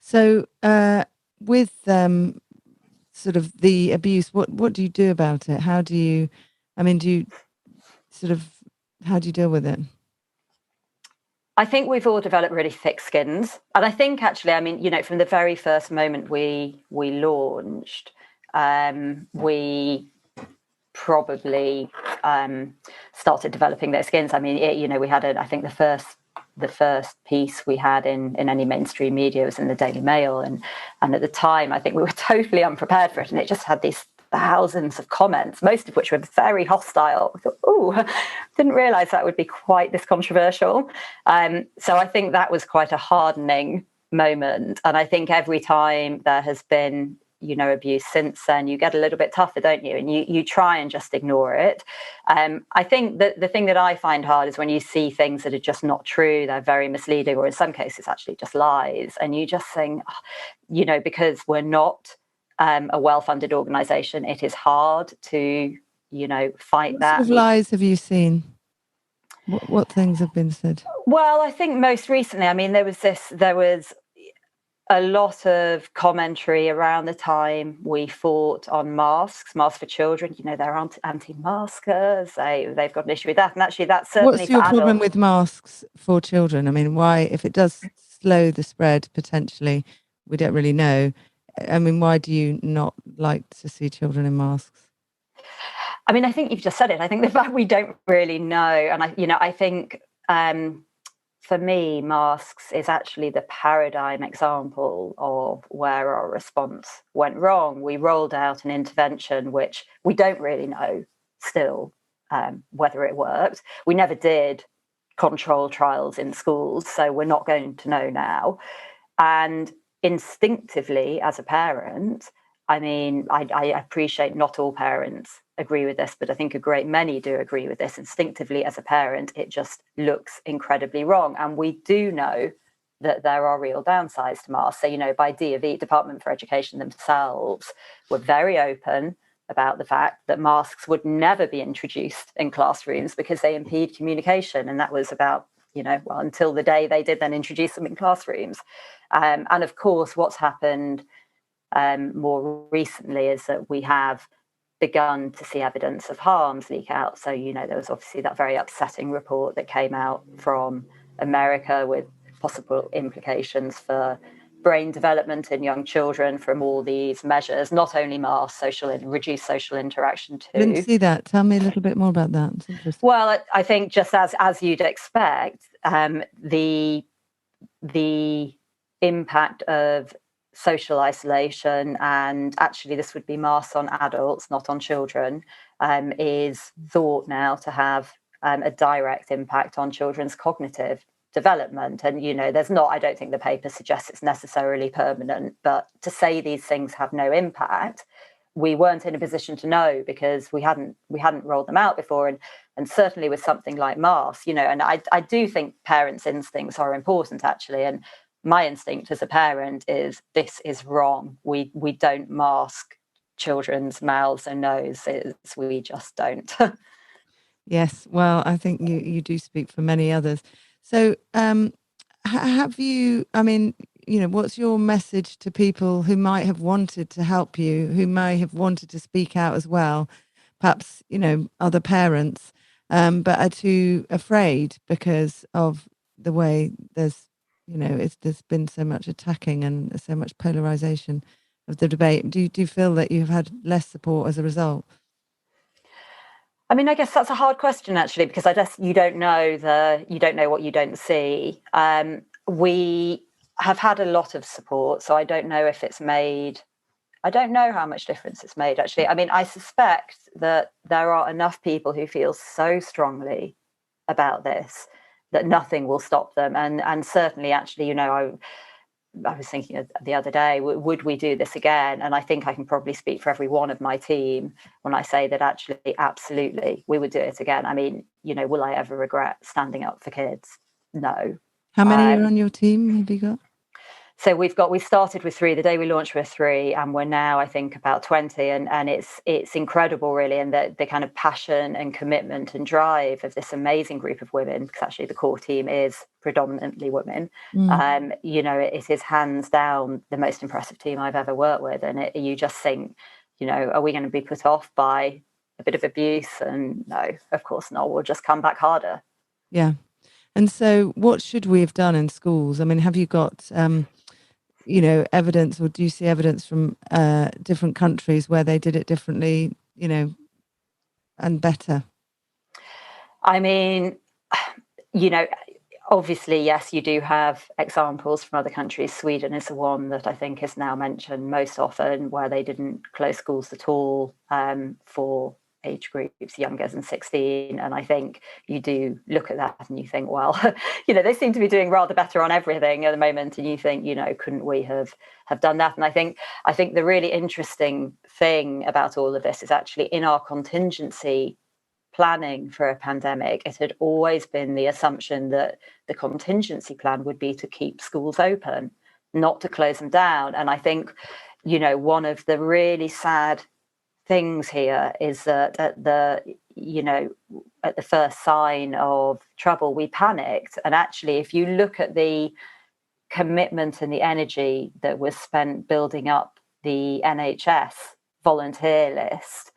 So with sort of the abuse, what do you do about it? How do you, do you sort of, how do you deal with it? I think we've all developed really thick skins. And I think actually, from the very first moment we launched, we probably started developing their skins. We had I think the first piece we had in any mainstream media was in the Daily Mail, and at the time I think we were totally unprepared for it, and it just had these thousands of comments, most of which were very hostile. I thought, oh, didn't realize that would be quite this controversial. So I think that was quite a hardening moment, and I think every time there has been abuse since then, you get a little bit tougher, don't you? And you try and just ignore it. I think that the thing that I find hard is when you see things that are just not true, they're very misleading, or in some cases actually just lies, and you just think, because we're not a well-funded organization, it is hard to fight that. What sort of lies have you seen? What things have been said? Well, I think most recently, there was a lot of commentary around the time we fought on masks for children. They're anti-maskers. They've got an issue with that. And actually, that's certainly What's your problem with masks for children? Why, if it does slow the spread potentially, we don't really know. Why do you not like to see children in masks? I think you've just said it. I think the fact we don't really know. And I think for me, masks is actually the paradigm example of where our response went wrong. We rolled out an intervention which we don't really know still whether it worked. We never did control trials in schools, so we're not going to know now. And instinctively, as a parent, I appreciate not all parents agree with this, but I think a great many do agree with this. Instinctively, as a parent, it just looks incredibly wrong. And we do know that there are real downsides to masks. So, by DfE, Department for Education themselves, were very open about the fact that masks would never be introduced in classrooms because they impede communication. And that was about, until the day they did then introduce them in classrooms. And of course, what's happened more recently is that we have begun to see evidence of harms leak out. So, there was obviously that very upsetting report that came out from America with possible implications for brain development in young children from all these measures, not only masks, reduced social interaction too. I didn't see that. Tell me a little bit more about that. It's interesting. Well, I think just as you'd expect, the impact of social isolation, and actually this would be masks on adults, not on children, is thought now to have a direct impact on children's cognitive development. And, I don't think the paper suggests it's necessarily permanent, but to say these things have no impact, we weren't in a position to know because we hadn't rolled them out before. And certainly with something like masks, and I do think parents' instincts are important, actually. And my instinct as a parent is this is wrong. We don't mask children's mouths and noses. We just don't. Yes. Well, I think you do speak for many others. So have you, what's your message to people who might have wanted to help you, who may have wanted to speak out as well, perhaps, other parents, but are too afraid because of the way there's been so much attacking and so much polarization of the debate. Do you feel that you've had less support as a result? I guess that's a hard question, actually, because I guess you don't know what you don't see. We have had a lot of support, so I don't know if it's made. I don't know how much difference it's made, actually. I suspect that there are enough people who feel so strongly about this that nothing will stop them. And certainly, actually, I was thinking the other day, would we do this again? And I think I can probably speak for every one of my team when I say that actually, absolutely, we would do it again. Will I ever regret standing up for kids? No. How many are on your team have you got? So we started with 3 the day we launched with 3, and we're now, I think, about 20, and it's incredible, really, and the kind of passion and commitment and drive of this amazing group of women, because actually the core team is predominantly women. You know, it is hands down the most impressive team I've ever worked with, and you just think, you know, are we going to be put off by a bit of abuse? And no, of course not. We'll just come back harder. Yeah. And so what should we have done in schools? I mean, have you got, you know, evidence, or do you see evidence from different countries where they did it differently, you know, and better? I mean, you know, obviously, yes, you do have examples from other countries. Sweden is the one that I think is now mentioned most often, where they didn't close schools at all for age groups younger than 16. And I think you do look at that and you think, well, you know, they seem to be doing rather better on everything at the moment. And you think, you know, couldn't we have done that? And I think the really interesting thing about all of this is actually in our contingency planning for a pandemic, it had always been the assumption that the contingency plan would be to keep schools open, not to close them down. And I think, you know, one of the really sad things here is that at the first sign of trouble, we panicked. And actually, if you look at the commitment and the energy that was spent building up the NHS volunteer list,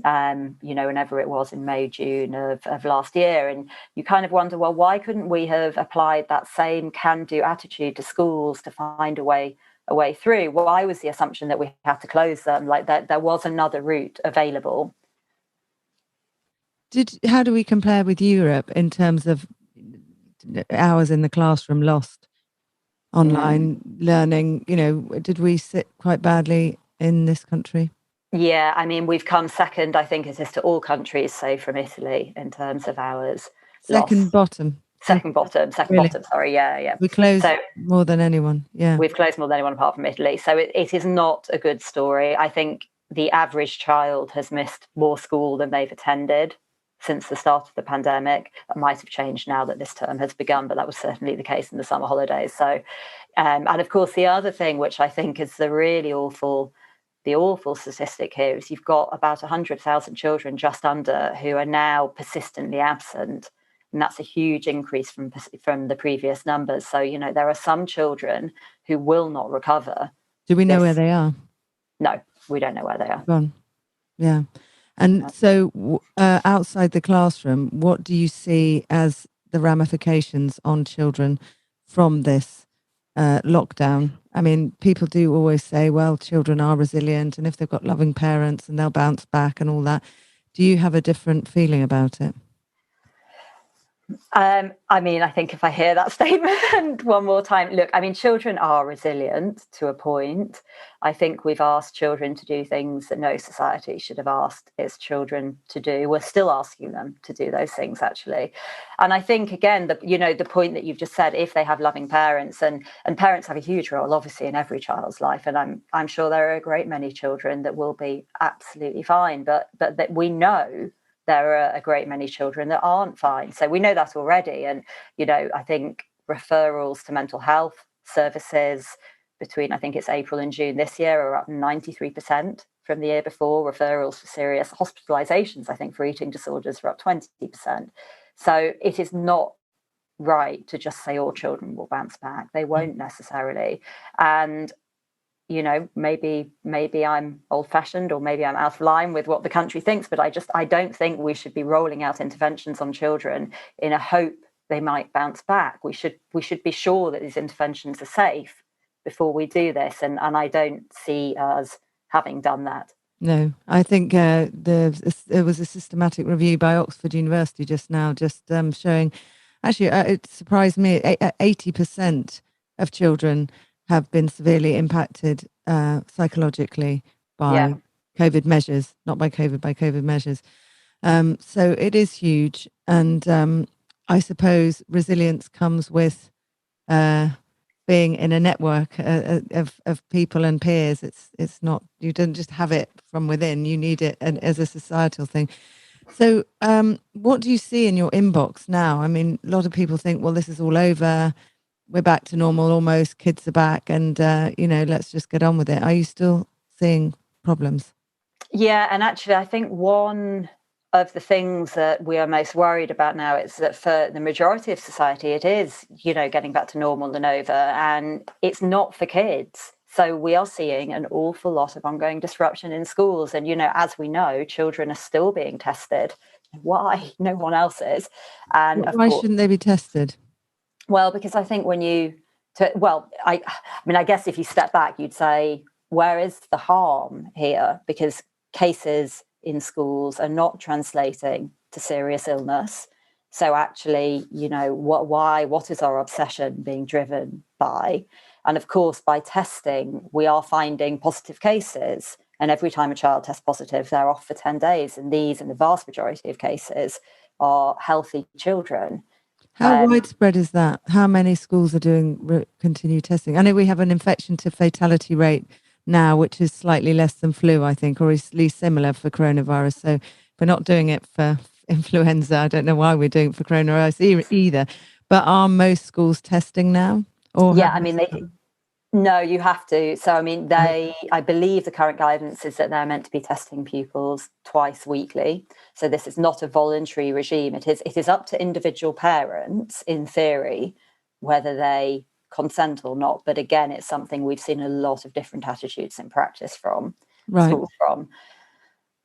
you know, whenever it was in May, June of last year. And you kind of wonder, well, why couldn't we have applied that same can-do attitude to schools to find a way through? Why was the assumption that we had to close them? Like that there was another route available. How do we compare with Europe in terms of hours in the classroom lost, online learning? You know, did we sit quite badly in this country? Yeah, I mean, we've come second, I think it is, to all countries, save from Italy, in terms of hours Second lost. bottom. Second bottom, sorry, yeah. We closed more than anyone, yeah. We've closed more than anyone apart from Italy. So it is not a good story. I think the average child has missed more school than they've attended since the start of the pandemic. That might have changed now that this term has begun, but that was certainly the case in the summer holidays. So, and of course, the other thing, which I think is the really awful statistic here, is you've got about 100,000 children, just under, who are now persistently absent. And that's a huge increase from the previous numbers. So, you know, there are some children who will not recover. Do we know where they are? No, we don't know where they are. Gone. Yeah. And so outside the classroom, what do you see as the ramifications on children from this lockdown? I mean, people do always say, well, children are resilient, and if they've got loving parents and they'll bounce back and all that. Do you have a different feeling about it? I mean, I think if I hear that statement one more time, look, I mean, children are resilient to a point. I think we've asked children to do things that no society should have asked its children to do. We're still asking them to do those things, actually. And I think, again, the point that you've just said, if they have loving parents, and parents have a huge role, obviously, in every child's life. And I'm sure there are a great many children that will be absolutely fine, but that we know there are a great many children that aren't fine. So we know that already. And, you know, I think referrals to mental health services between, I think it's April and June this year, are up 93% from the year before. Referrals for serious hospitalizations, I think, for eating disorders are up 20%. So it is not right to just say all children will bounce back. They won't necessarily. And you know, maybe I'm old-fashioned, or maybe I'm out of line with what the country thinks, but I don't think we should be rolling out interventions on children in a hope they might bounce back. We should be sure that these interventions are safe before we do this, and I don't see us having done that. No, I think there was a systematic review by Oxford University just now, showing, actually, it surprised me, 80% of children have been severely impacted psychologically by COVID measures, not by COVID measures. So it is huge. And I suppose resilience comes with being in a network of people and peers. It's not, you don't just have it from within, you need it as a societal thing. So what do you see in your inbox now? I mean, a lot of people think, well, this is all over. we're back to normal almost, kids are back, and let's just get on with it. Are you still seeing problems? Yeah, and actually I think one of the things that we are most worried about now is that for the majority of society it is, getting back to normal and over, and it's not for kids. So we are seeing an awful lot of ongoing disruption in schools, and as we know, children are still being tested. Why? No one else is. And of Why course, shouldn't they be tested? well, because I think I guess if you step back, you'd say, where is the harm here? Because cases in schools are not translating to serious illness. So actually, what is our obsession being driven by? And of course, by testing, we are finding positive cases. And every time a child tests positive, they're off for 10 days. And these, in the vast majority of cases, are healthy children. How widespread is that? How many schools are doing continued testing? I know we have an infection to fatality rate now, which is slightly less than flu, I think, or at least similar for coronavirus. So if we're not doing it for influenza, I don't know why we're doing it for coronavirus either. But are most schools testing now? Or Yeah, I mean, no, you have to. So, I mean, I believe the current guidance is that they're meant to be testing pupils twice weekly. So this is not a voluntary regime. It is up to individual parents, in theory, whether they consent or not. But again, it's something we've seen a lot of different attitudes in practice from schools from.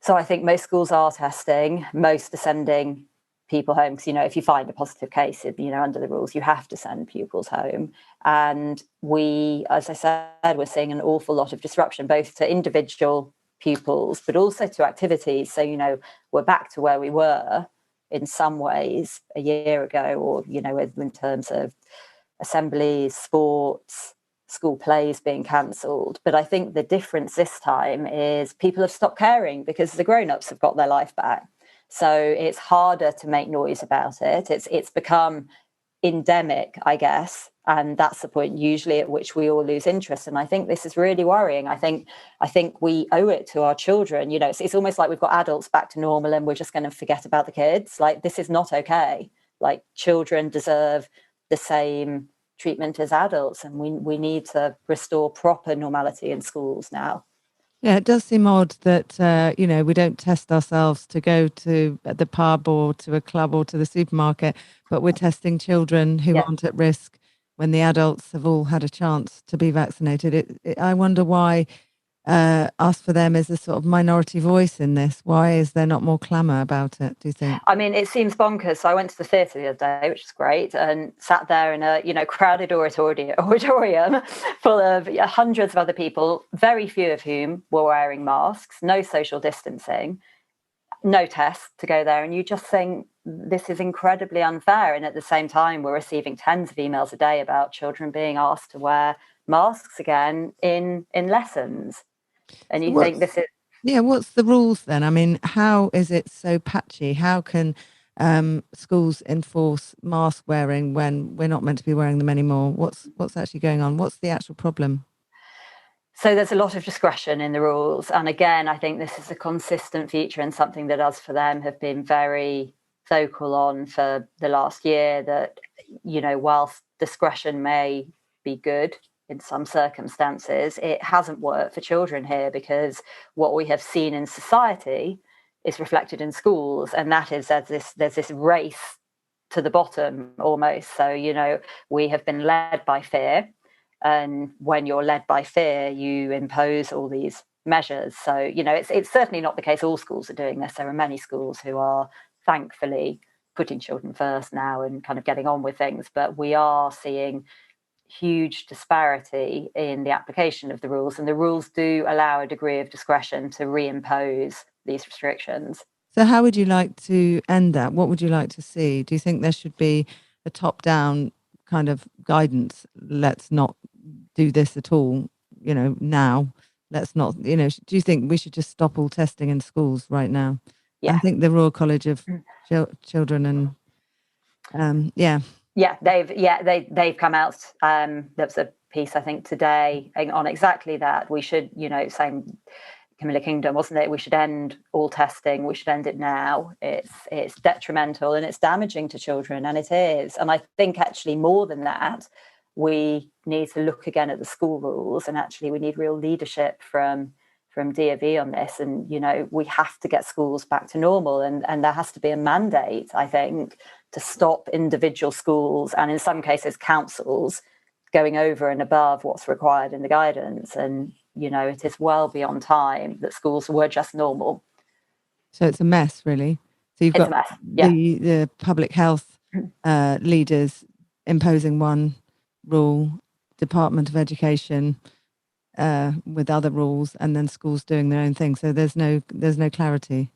So I think most schools are testing, most are sending people home, because if you find a positive case, under the rules you have to send pupils home. And we, as I said, we're seeing an awful lot of disruption, both to individual pupils but also to activities. So we're back to where we were in some ways a year ago, or in terms of assemblies, sports, school plays being cancelled. But I think the difference this time is people have stopped caring because the grown-ups have got their life back. So it's harder to make noise about it. It's become endemic, I guess. And that's the point usually at which we all lose interest. And I think this is really worrying. I think we owe it to our children. It's almost like we've got adults back to normal and we're just going to forget about the kids. Like, this is not okay. Like, children deserve the same treatment as adults, and we need to restore proper normality in schools now. Yeah, it does seem odd that, we don't test ourselves to go to the pub or to a club or to the supermarket, but we're testing children who aren't at risk when the adults have all had a chance to be vaccinated. I wonder why UsForThem is a sort of minority voice in this. Why is there not more clamour about it, do you think? I mean, it seems bonkers. So I went to the theatre the other day, which is great, and sat there in a crowded auditorium full of hundreds of other people, very few of whom were wearing masks, no social distancing, no tests to go there. And you just think, this is incredibly unfair. And at the same time, we're receiving tens of emails a day about children being asked to wear masks again in lessons. And you think this is... Yeah, what's the rules then? I mean, how is it so patchy? How can schools enforce mask wearing when we're not meant to be wearing them anymore? What's actually going on? What's the actual problem? So there's a lot of discretion in the rules. And again, I think this is a consistent feature and something that UsForThem have been very vocal on for the last year, that, whilst discretion may be good in some circumstances, it hasn't worked for children here, because what we have seen in society is reflected in schools. And that is, there's this race to the bottom almost. So, we have been led by fear. And when you're led by fear, you impose all these measures. So, it's certainly not the case all schools are doing this. There are many schools who are thankfully putting children first now and kind of getting on with things. But we are seeing huge disparity in the application of the rules. And the rules do allow a degree of discretion to reimpose these restrictions. So how would you like to end that? What would you like to see? Do you think there should be a top-down kind of guidance? Let's not do this at all, now. Let's not, do you think we should just stop all testing in schools right now? Yeah. I think the Royal College of Children and they've come out. There was a piece, I think, today on exactly that. We should, same Camilla Kingdom, wasn't it? We should end all testing. We should end it now. It's detrimental and it's damaging to children, and it is. And I think actually more than that, we need to look again at the school rules, and actually we need real leadership from DofE on this. And, you know, we have to get schools back to normal, and there has to be a mandate, I think, to stop individual schools and in some cases councils going over and above what's required in the guidance. And, you know, it is well beyond time that schools were just normal. So it's a mess, really. So you've got the public health leaders imposing one rule, Department of Education with other rules, and then schools doing their own thing. So there's no clarity.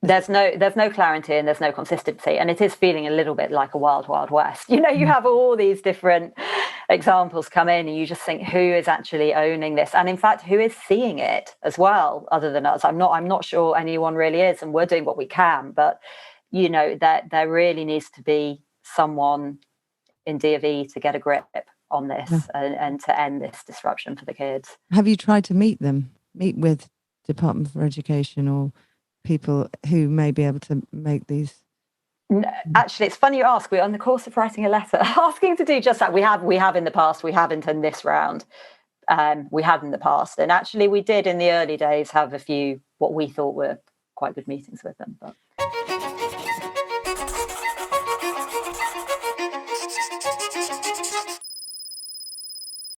There's no clarity and there's no consistency, and it is feeling a little bit like a wild west. You know, you have all these different examples come in, and you just think, who is actually owning this? And in fact, who is seeing it as well, other than us? I'm not sure anyone really is, and we're doing what we can. But you know, that there really needs to be someone in DofE to get a grip on this and to end this disruption for the kids. Have you tried to meet with Department for Education or people who may be able to make these? No, actually, it's funny you ask. We're on the course of writing a letter asking to do just that. We have in the past. We haven't in this round. We had in the past, and actually we did in the early days have a few what we thought were quite good meetings with them. But